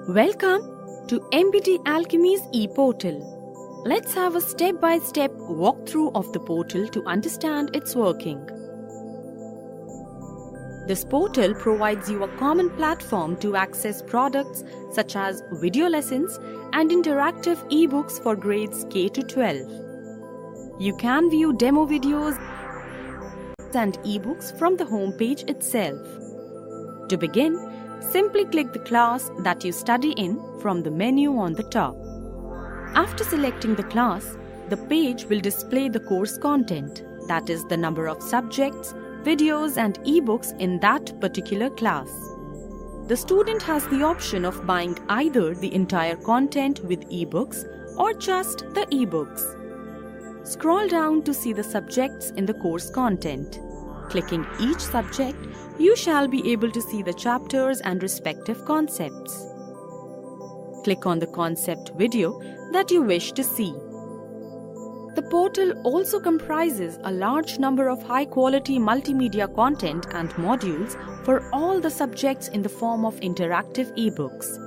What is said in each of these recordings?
Welcome to MBD Alchemy's ePortal. Let's have a step-by-step walkthrough of the portal to understand its working. This portal provides you a common platform to access products such as video lessons and interactive ebooks for grades K to 12. You can view demo videos and ebooks from the homepage itself. To begin, simply click the class that you study in from the menu on the top. After selecting the class, the page will display the course content, that is the number of subjects, videos and ebooks in that particular class. The student has the option of buying either the entire content with ebooks or just the ebooks. Scroll down to see the subjects in the course content. Clicking each subject, you shall be able to see the chapters and respective concepts. Click on the concept video that you wish to see. The portal also comprises a large number of high-quality multimedia content and modules for all the subjects in the form of interactive ebooks.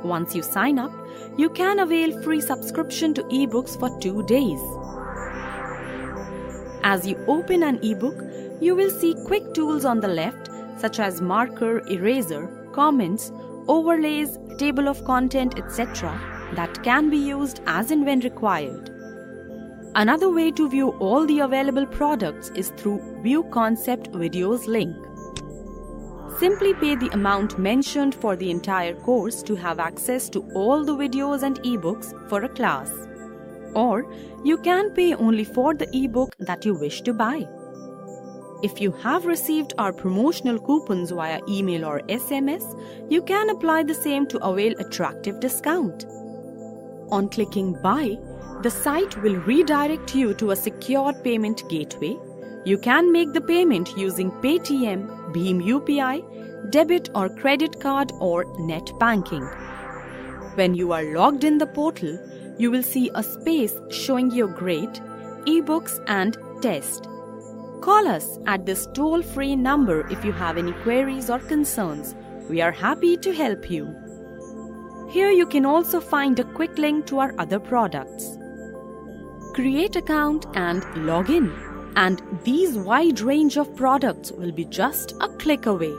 Once you sign up, you can avail free subscription to ebooks for 2 days. As you open an ebook, you will see quick tools on the left such as marker, eraser, comments, overlays, table of content, etc. that can be used as and when required. Another way to view all the available products is through View Concept Videos link. Simply pay the amount mentioned for the entire course to have access to all the videos and ebooks for a class. Or you can pay only for the ebook that you wish to buy. If you have received our promotional coupons via email or SMS, you can apply the same to avail attractive discount. On clicking Buy, the site will redirect you to a secure payment gateway. You can make the payment using Paytm, Bheem UPI, debit or credit card or net banking. When you are logged in the portal, you will see a space showing your grade, ebooks and test. Call us at this toll-free number if you have any queries or concerns. We are happy to help you. Here you can also find a quick link to our other products. Create account and log in, and these wide range of products will be just a click away.